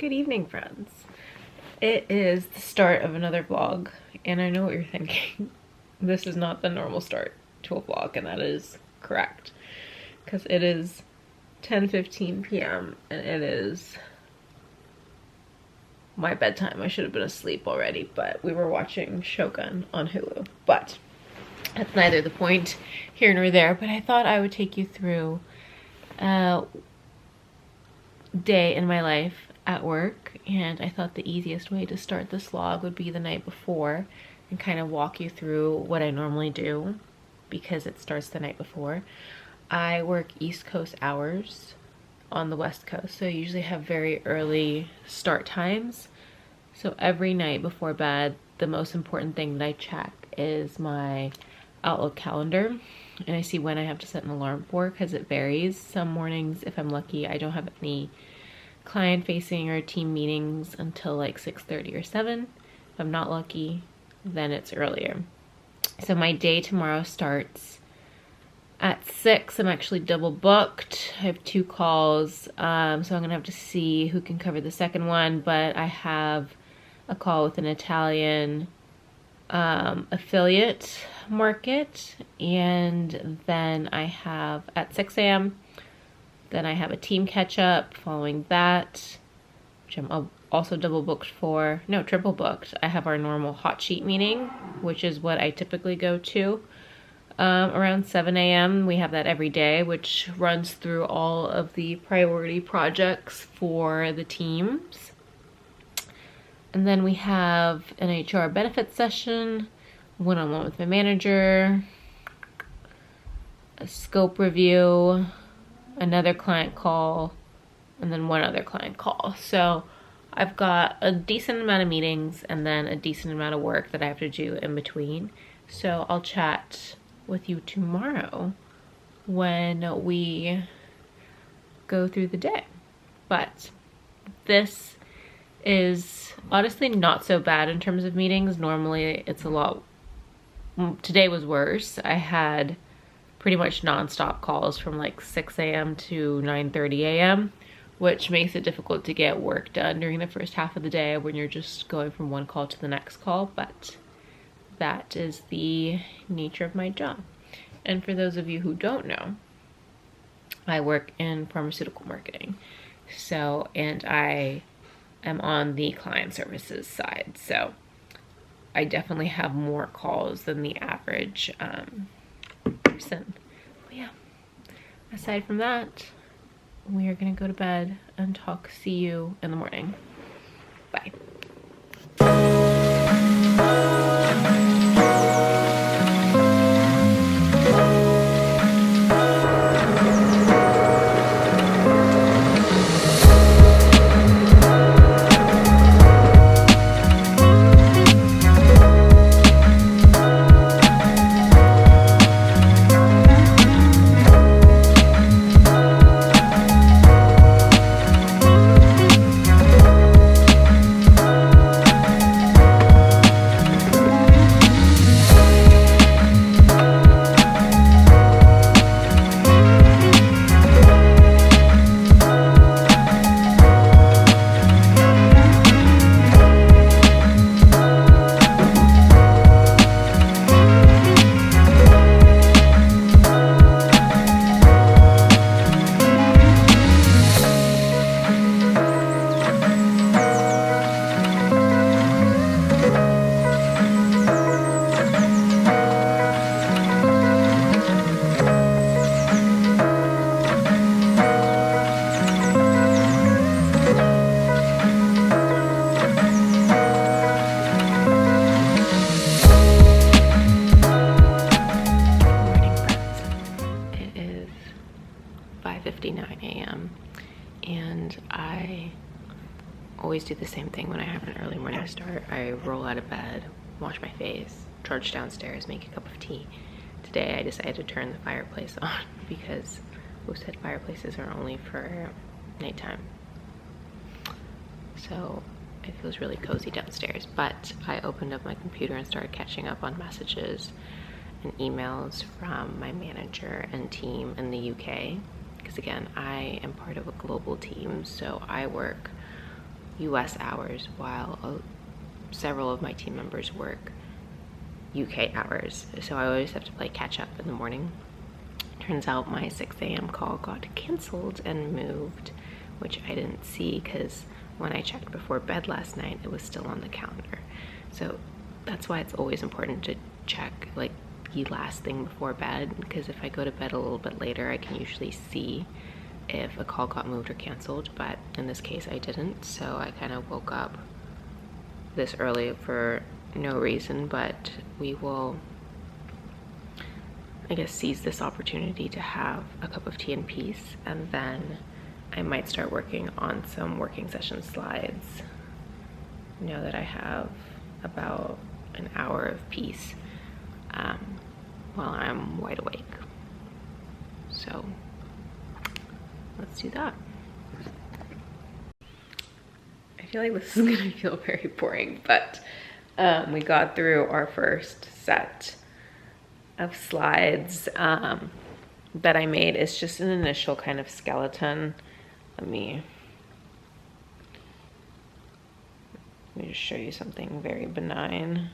Good evening, friends. It is the start of another vlog, and I know what you're thinking. This is not the normal start to a vlog, and that is correct. Because it is 10:15 p.m. and it is my bedtime. I should have been asleep already, but we were watching Shogun on Hulu. But that's neither the point here nor there, but I thought I would take you through a day in my life at work, and I thought the easiest way to start this vlog would be the night before and kind of walk you through what I normally do because it starts the night before. I work East Coast hours on the West Coast, so I usually have very early start times. So every night before bed, the most important thing that I check is my Outlook calendar, and I see when I have to set an alarm for, because it varies. Some mornings, if I'm lucky, I don't have any client facing or team meetings until like 6:30 or 7. If I'm not lucky, then it's earlier. So my day tomorrow starts at 6. I'm actually double booked. I have 2 calls, so I'm gonna have to see who can cover the second one, but I have a call with an Italian affiliate market, and then I have at 6 a.m. Then I have a team catch up following that, which I'm also double booked for. No, triple booked. I have our normal hot sheet meeting, which is what I typically go to around 7 a.m. We have that every day, which runs through all of the priority projects for the teams. And then we have an HR benefits session, one-on-one with my manager, a scope review, another client call, and then one other client call. So I've got a decent amount of meetings and then a decent amount of work that I have to do in between. So I'll chat with you tomorrow when we go through the day. But this is honestly not so bad in terms of meetings. Normally it's a lot. Today was worse. I had pretty much non-stop calls from like 6 a.m. to 9:30 a.m., which makes it difficult to get work done during the first half of the day when you're just going from one call to the next call, but that is the nature of my job. And for those of you who don't know, I work in pharmaceutical marketing. So, and I am on the client services side. So I definitely have more calls than the average person. But yeah, aside from that, we are gonna go to bed and see you in the morning. Bye. Always do the same thing when I have an early morning start. I roll out of bed, wash my face, trudge downstairs, make a cup of tea. Today I decided to turn the fireplace on because who said fireplaces are only for nighttime? So it feels really cozy downstairs. But I opened up my computer and started catching up on messages and emails from my manager and team in the UK. Because again, I am part of a global team, so I work US hours while several of my team members work UK hours. So I always have to play catch up in the morning. Turns out my 6 a.m. call got canceled and moved, which I didn't see because when I checked before bed last night, it was still on the calendar. So that's why it's always important to check like the last thing before bed, because if I go to bed a little bit later, I can usually see if a call got moved or canceled, but in this case I didn't. So I kind of woke up this early for no reason, but we will, I guess, seize this opportunity to have a cup of tea in peace, and then I might start working on some working session slides now that I have about an hour of peace while I'm wide awake. So let's do that. I feel like this is gonna feel very boring, but we got through our first set of slides that I made. It's just an initial kind of skeleton. Let me just show you something very benign,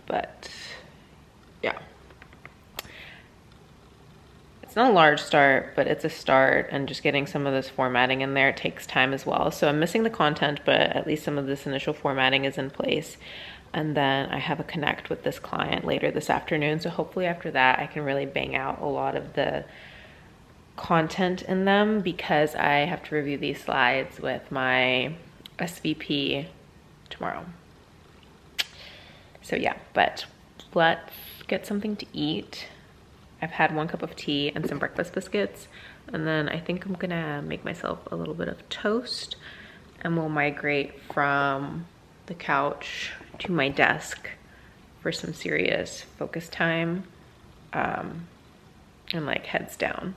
but yeah. It's not a large start, but it's a start, and just getting some of this formatting in there takes time as well. So I'm missing the content, but at least some of this initial formatting is in place. And then I have a connect with this client later this afternoon. So hopefully after that, I can really bang out a lot of the content in them, because I have to review these slides with my SVP tomorrow. So yeah, but let's get something to eat. I've had 1 cup of tea and some breakfast biscuits, and then I think I'm gonna make myself a little bit of toast, and we'll migrate from the couch to my desk for some serious focus time, and like heads down,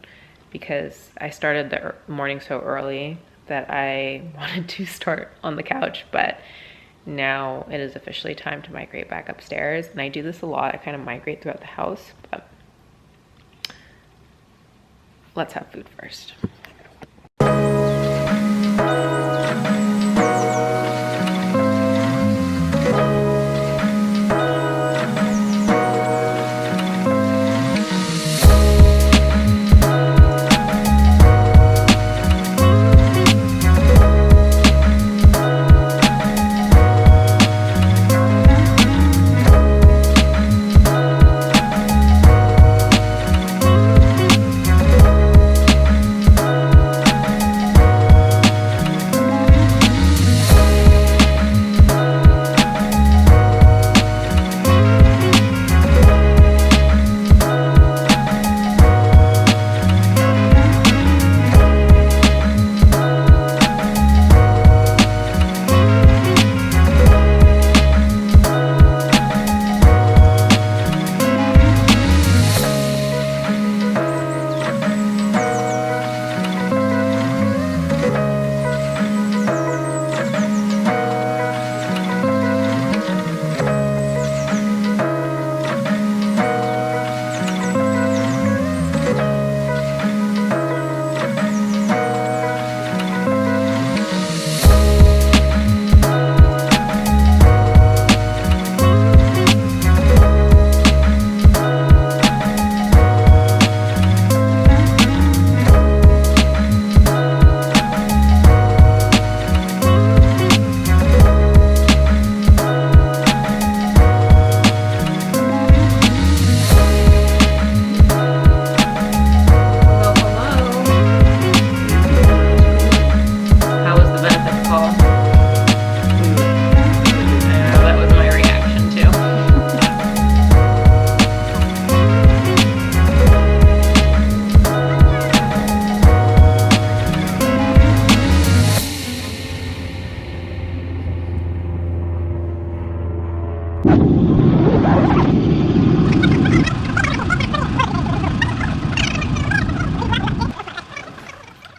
because I started the morning so early that I wanted to start on the couch, but now it is officially time to migrate back upstairs. And I do this a lot, I kind of migrate throughout the house, but let's have food first.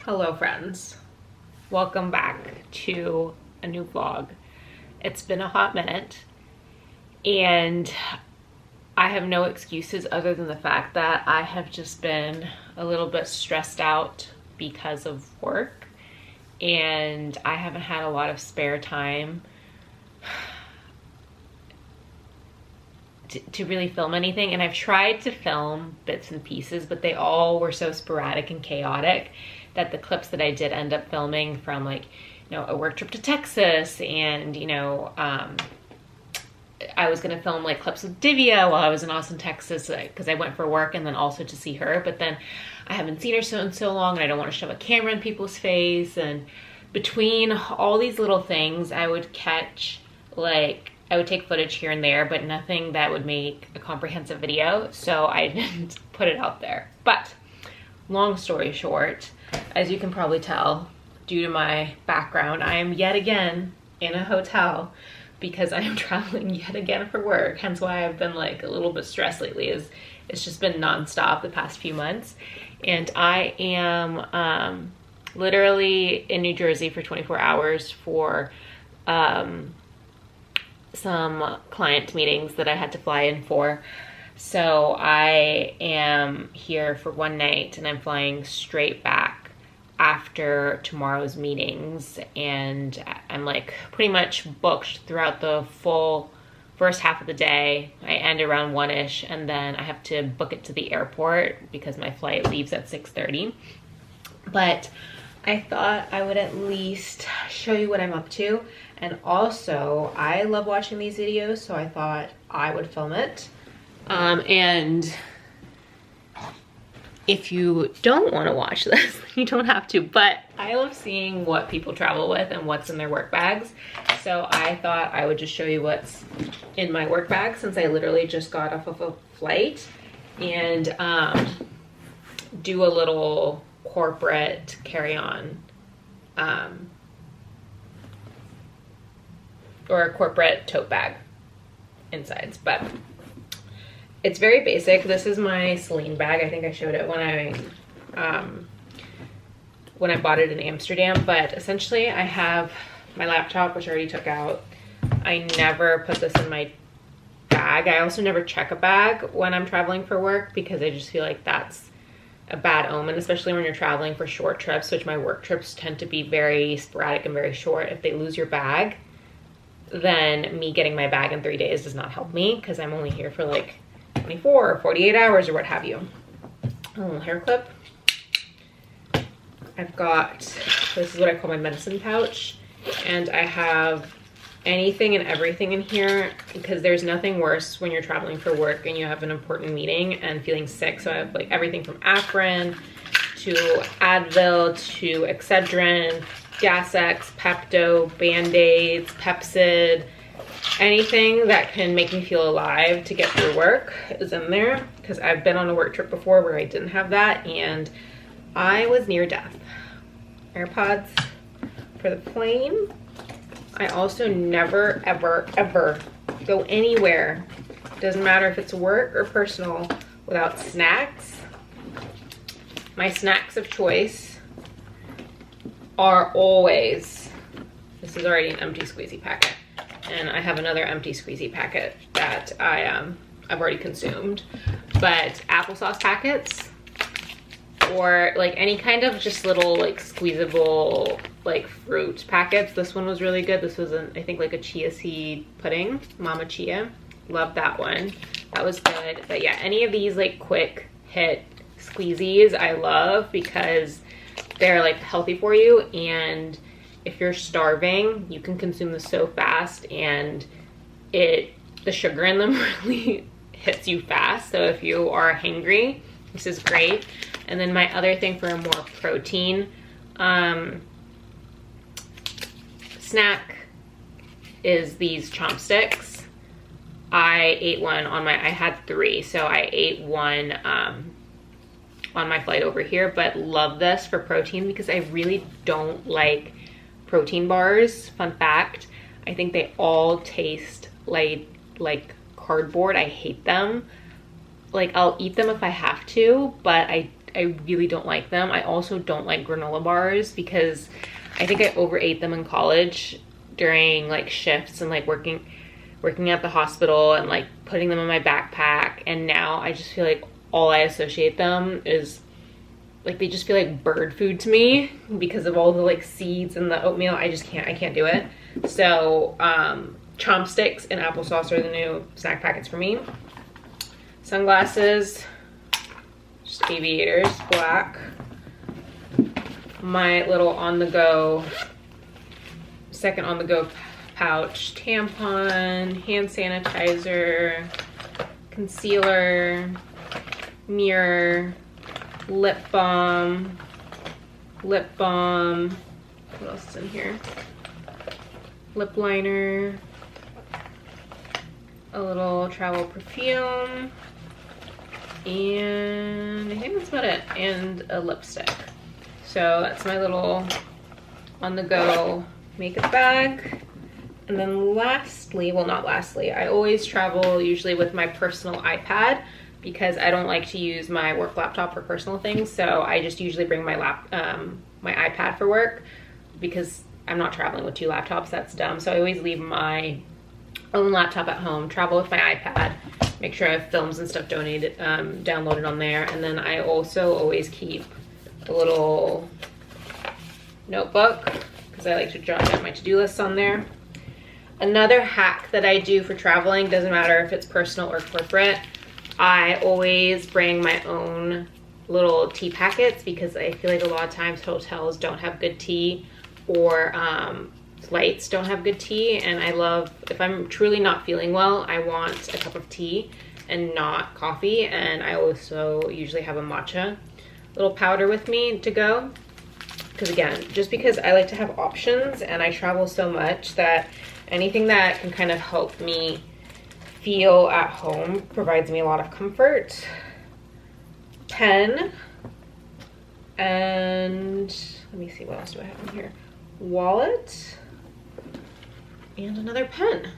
Hello friends, welcome back to a new vlog. It's been a hot minute and I have no excuses other than the fact that I have just been a little bit stressed out because of work, and I haven't had a lot of spare time to really film anything. And I've tried to film bits and pieces, but they all were so sporadic and chaotic that the clips that I did end up filming from, like, you know, a work trip to Texas, and, you know, I was gonna film like clips with Divya while I was in Austin, Texas, because I went for work and then also to see her. But then I haven't seen her so long, and I don't want to shove a camera in people's face. And between all these little things, I would catch, like, I would take footage here and there, but nothing that would make a comprehensive video. So I didn't put it out there. But long story short, as you can probably tell, due to my background, I am yet again in a hotel because I am traveling yet again for work. Hence why I've been like a little bit stressed lately. It's just been nonstop the past few months. And I am literally in New Jersey for 24 hours for some client meetings that I had to fly in for. So I am here for one night, and I'm flying straight back after tomorrow's meetings, and I'm like pretty much booked throughout the full first half of the day. I end around 1-ish, and then I have to book it to the airport because my flight leaves at 6:30. But I thought I would at least show you what I'm up to. And also, I love watching these videos, so I thought I would film it. And if you don't want to watch this, you don't have to, but I love seeing what people travel with and what's in their work bags. So I thought I would just show you what's in my work bag, since I literally just got off of a flight, and do a little corporate carry-on, or a corporate tote bag insides. But it's very basic. This is my Celine bag. I think I showed it when I bought it in Amsterdam. But essentially, I have my laptop, which I already took out. I never put this in my bag. I also never check a bag when I'm traveling for work, because I just feel like that's a bad omen, especially when you're traveling for short trips, which my work trips tend to be very sporadic and very short. If they lose your bag, then me getting my bag in 3 days does not help me, because I'm only here for like 24 or 48 hours or what have you. A little hair clip. I've got, this is what I call my medicine pouch, and I have anything and everything in here, because there's nothing worse when you're traveling for work and you have an important meeting and feeling sick. So I have like everything from Aspirin to Advil to Excedrin, Gas-X, Pepto, Band-Aids, Pepsid. Anything that can make me feel alive to get through work is in there, because I've been on a work trip before where I didn't have that and I was near death. AirPods for the plane. I also never, ever, ever go anywhere, doesn't matter if it's work or personal, without snacks. My snacks of choice are always, this is already an empty squeezy packet, and I have another empty squeezy packet that I've already consumed, but applesauce packets, or like any kind of just little like squeezable like fruit packets. This one was really good. This was I think like a chia seed pudding, Mama Chia. Love that one. That was good. But yeah, any of these like quick hit squeezies I love, because they're like healthy for you, and if you're starving, you can consume this so fast, and the sugar in them really hits you fast. So if you are hangry, this is great. And then my other thing for a more protein snack is these chopsticks. I ate one on I had 3, so I ate one on my flight over here, but love this for protein because I really don't like protein bars. Fun fact, I think they all taste like cardboard. I hate them. Like, I'll eat them if I have to, but I really don't like them. I also don't like granola bars because I think I overate them in college during like shifts and like working at the hospital and like putting them in my backpack, and now I just feel like all I associate them is like they just feel like bird food to me because of all the like seeds and the oatmeal. I can't do it. So chopsticks and applesauce are the new snack packets for me. Sunglasses, just aviators, black. My little on-the-go, second on-the-go pouch, tampon, hand sanitizer, concealer, mirror, lip balm. What else is in here? Lip liner, a little travel perfume, and I think that's about it, and a lipstick. So that's my little on-the-go makeup bag. And then lastly, well, not lastly, I always travel usually with my personal iPad because I don't like to use my work laptop for personal things. So I just usually bring my my iPad for work because I'm not traveling with 2 laptops. That's dumb. So I always leave my own laptop at home, travel with my iPad, make sure I have films and stuff downloaded on there. And then I also always keep a little notebook because I like to jot down my to-do lists on there. Another hack that I do for traveling, doesn't matter if it's personal or corporate, I always bring my own little tea packets because I feel like a lot of times hotels don't have good tea, or flights don't have good tea, and I love, if I'm truly not feeling well, I want a cup of tea and not coffee, and I also usually have a matcha little powder with me to go. Because again, just because I like to have options and I travel so much that anything that can kind of help me feel at home provides me a lot of comfort. Pen, and let me see, what else do I have in here? Wallet, and another pen.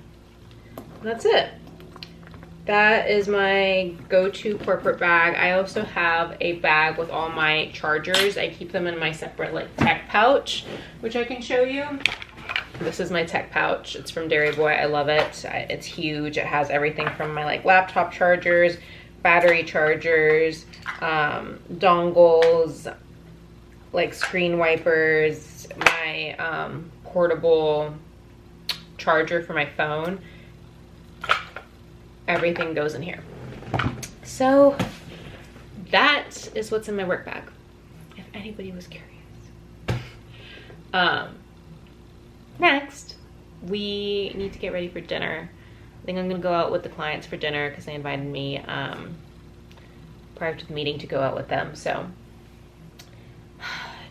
That's it. That is my go-to corporate bag. I also have a bag with all my chargers. I keep them in my separate like tech pouch, which I can show you. This is my tech pouch. It's from Dairy Boy. I love it. It's huge. It has everything from my like laptop chargers, battery chargers, dongles, like screen wipers, my portable charger for my phone. Everything goes in here. So that is what's in my work bag, if anybody was curious. Next, we need to get ready for dinner. I think I'm gonna go out with the clients for dinner because they invited me prior to the meeting to go out with them. So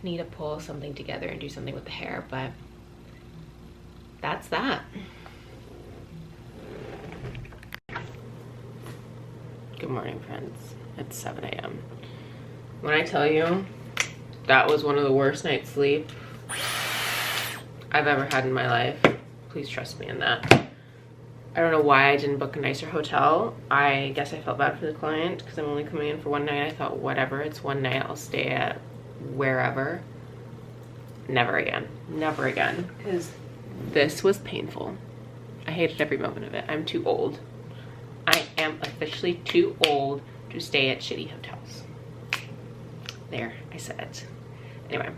need to pull something together and do something with the hair, but that's that. Good morning, friends. It's 7 a.m. When I tell you that was one of the worst night's sleep I've ever had in my life, please trust me in that. I don't know why I didn't book a nicer hotel. I guess I felt bad for the client because I'm only coming in for one night. I thought, whatever, it's one night, I'll stay at wherever. Never again. Never again. Because this was painful. I hated every moment of it. I'm too old. I am officially too old to stay at shitty hotels. There, I said it. Anyway,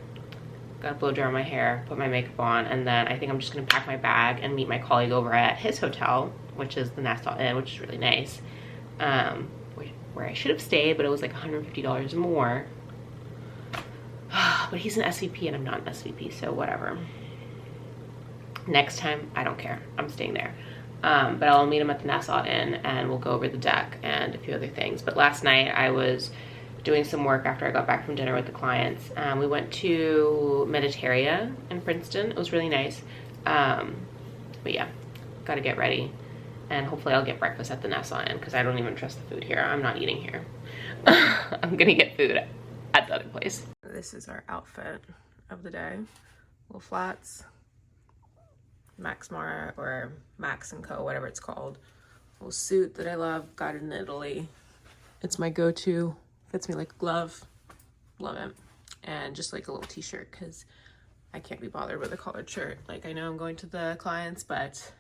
gotta blow dry my hair, put my makeup on, and then I think I'm just gonna pack my bag and meet my colleague over at his hotel, which is the Nassau Inn, which is really nice. Where I should have stayed, but it was like $150 more. But he's an SVP and I'm not an SVP, so whatever. Next time, I don't care. I'm staying there. But I'll meet him at the Nassau Inn and we'll go over the deck and a few other things. But last night I was doing some work after I got back from dinner with the clients. We went to Meditaria in Princeton. It was really nice. But yeah, gotta get ready. And hopefully I'll get breakfast at the Nassau Inn because I don't even trust the food here. I'm not eating here. I'm gonna get food at the other place. This is our outfit of the day. Little flats, Max Mara or Max & Co, whatever it's called. Little suit that I love, got it in Italy. It's my go-to, fits me like a glove, love it. And just like a little t-shirt because I can't be bothered with a collared shirt. Like, I know I'm going to the clients, but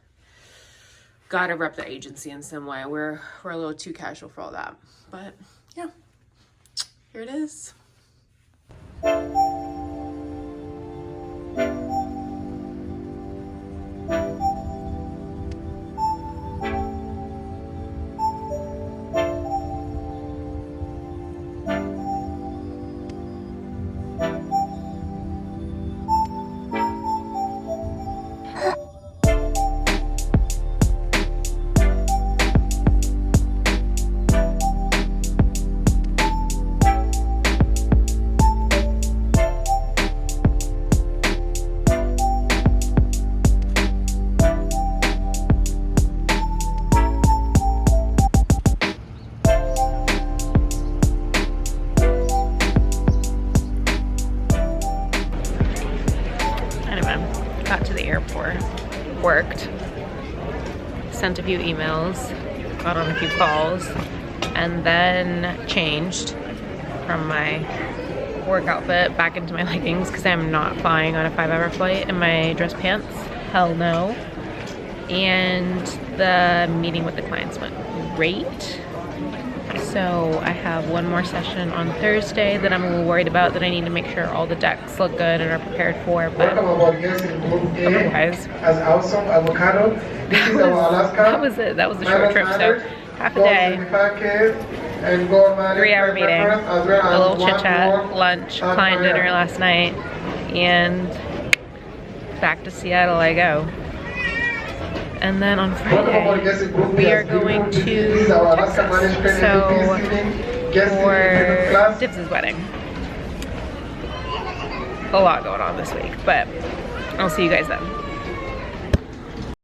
gotta rep the agency in some way. We're a little too casual for all that. But yeah, here it is. Got to the airport, worked, sent a few emails, got on a few calls, and then changed from my work outfit back into my leggings because I'm not flying on a 5-hour flight in my dress pants. Hell no. And the meeting with the clients went great. So I have one more session on Thursday that I'm a little worried about, that I need to make sure all the decks look good and are prepared for, but otherwise, that was it. That was a short trip, so half a day, 3-hour meeting, a little chit chat, lunch, client dinner last night, and back to Seattle I go. And then on Friday, we are going to Texas, so for Dibs' wedding. A lot going on this week, but I'll see you guys then.